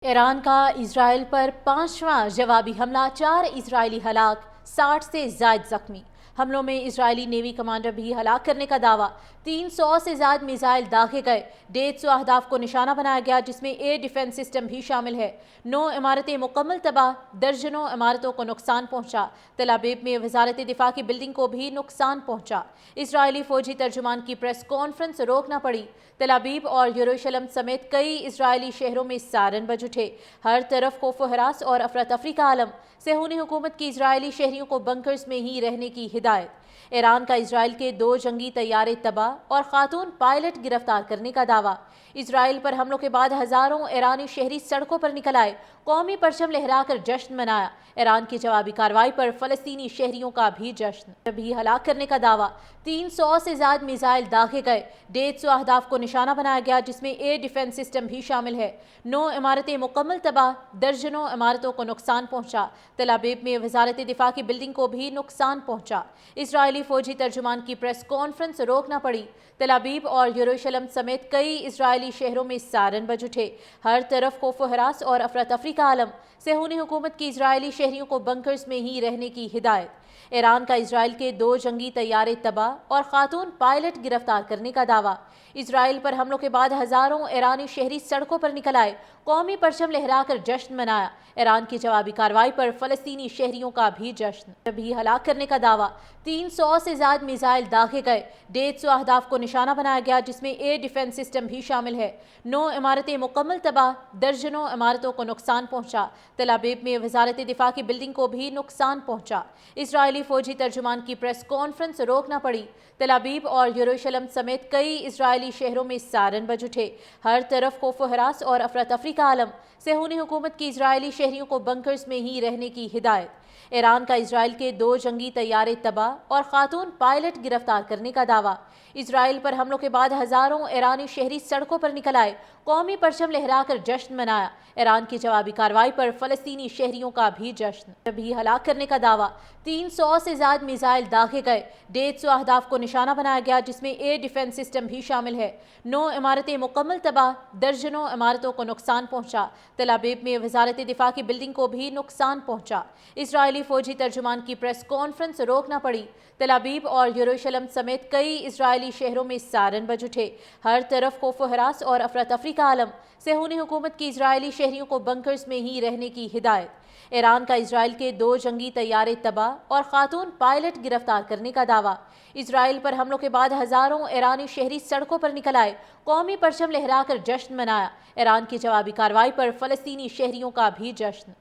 ایران کا اسرائیل پر پانچواں جوابی حملہ، 4 اسرائیلی ہلاک، 60 سے زائد زخمی۔ حملوں میں اسرائیلی نیوی کمانڈر بھی ہلاک کرنے کا دعویٰ۔ 300 سے زائد میزائل داغے گئے، 150 اہداف کو نشانہ بنایا گیا جس میں ایئر ڈیفنس سسٹم بھی شامل ہے۔ 9 عمارتیں مکمل تباہ، درجنوں عمارتوں کو نقصان پہنچا۔ تل ابیب میں وزارت دفاع کی بلڈنگ کو بھی نقصان پہنچا۔ اسرائیلی فوجی ترجمان کی پریس کانفرنس روکنا پڑی۔ تل ابیب اور یروشلم سمیت کئی اسرائیلی شہروں میں سائرن بج اٹھے۔ ہر طرف خوف و ہراس اور افراتفری کا عالم۔ صہیونی حکومت کی اسرائیلی شہریوں کو بنکرز میں ہی رہنے کی ہدایت۔ ایران کا اسرائیل کے 2 جنگی طیارے تباہ اور خاتون پائلٹ گرفتار کرنے کا دعویٰ۔ اسرائیل پر حملوں کے بعد ہزاروں ایرانی شہری سڑکوں پر نکل آئے، قومی پرچم لہرا کر جشن منایا۔ ایران کی جوابی کارروائی پر فلسطینی شہریوں کا بھی جشن۔ بھی ہلاک کرنے کا دعویٰ۔ 300 سے زائد میزائل داغے گئے، 150 اہداف کو نشانہ بنایا گیا جس میں ایئر ڈیفنس سسٹم بھی شامل ہے۔ 9 عمارتیں مکمل تباہ، درجنوں عمارتوں کو نقصان پہنچا۔ تل ابیب میں وزارت دفاع کی بلڈنگ کو بھی نقصان پہنچا۔ اسرائیلی فوجی ترجمان کی پریس کانفرنس روکنا پڑی۔ تل ابیب اور یروشلم سمیت کئی اسرائیلی شہروں میں سائرن بج اٹھے۔ ہر طرف خوف و ہراس اور افراتفری کا عالم۔ صہیونی حکومت کی اسرائیلی شہریوں کو بنکرز میں ہی رہنے کی ہدایت۔ ایران کا اسرائیل کے 2 جنگی طیارے تباہ اور خاتون پائلٹ گرفتار کرنے کا دعویٰ۔ اسرائیل پر حملوں کے بعد ہزاروں ایرانی شہری سڑکوں پر نکل آئے، قومی پرچم لہرا کر جشن منایا۔ ایران کی جوابی کارروائی پر فلسطینی شہریوں کا بھی جشن۔ بھی ہلاک کرنے کا دعویٰ۔ 300 سے زائد میزائل داغے گئے، 150 اہداف کو نشانہ بنایا گیا جس میں ایئر ڈیفنس سسٹم بھی شامل ہے۔ 9 عمارتیں مکمل تباہ، درجنوں عمارتوں کو نقصان پہنچا۔ تل ابیب میں وزارت دفاع کی بلڈنگ کو بھی نقصان پہنچا۔ اسرائیلی فوجی ترجمان کی پریس کانفرنس روکنا پڑی۔ تل ابیب اور یروشلم سمیت کئی اسرائیلی شہروں میں سائرن بج اٹھے۔ ہر طرف خوف و ہراس اور افراتفری کا عالم۔ صہیونی حکومت کی اسرائیلی شہریوں کو بنکرز میں ہی رہنے کی ہدایت۔ ایران کا اسرائیل کے 2 جنگی طیارے تباہ اور خاتون پائلٹ گرفتار کرنے کا دعویٰ۔ اسرائیل پر حملوں کے بعد ہزاروں ایرانی شہری سڑکوں پر نکل آئے، قومی پرچم لہرا کر جشن منایا۔ ایران کی جوابی کارروائی پر فلسطینی شہریوں کا بھی جشن۔ بھی ہلاک کرنے کا دعویٰ۔ 300 سے زائد میزائل داغے گئے، 150 اہداف کو نشانہ بنایا گیا جس میں ایئر ڈیفنس سسٹم بھی شامل ہے۔ 9 عمارتیں مکمل تباہ، درجنوں عمارتوں کو نقصان پہنچا۔ تل ابیب میں وزارت دفاع کی بلڈنگ کو بھی نقصان پہنچا۔ اسرائیلی فوجی ترجمان کی پریس کانفرنس روکنا پڑی۔ تل ابیب اور یروشلم سمیت کئی اسرائیلی شہروں میں سائرن بج اٹھے۔ ہر طرف خوف و ہراس اور افراتفری کا عالم۔ صہیونی حکومت کی اسرائیلی شہریوں کو بنکرز میں ہی رہنے کی ہدایت۔ ایران کا اسرائیل کے 2 جنگی طیارے تباہ اور خاتون پائلٹ گرفتار کرنے کا دعویٰ۔ اسرائیل پر حملوں کے بعد ہزاروں ایرانی شہری سڑکوں پر نکل آئے، قومی پرچم لہرا کر جشن منایا۔ ایران کی جوابی کارروائی پر فلسطینی شہریوں کا بھی جشن۔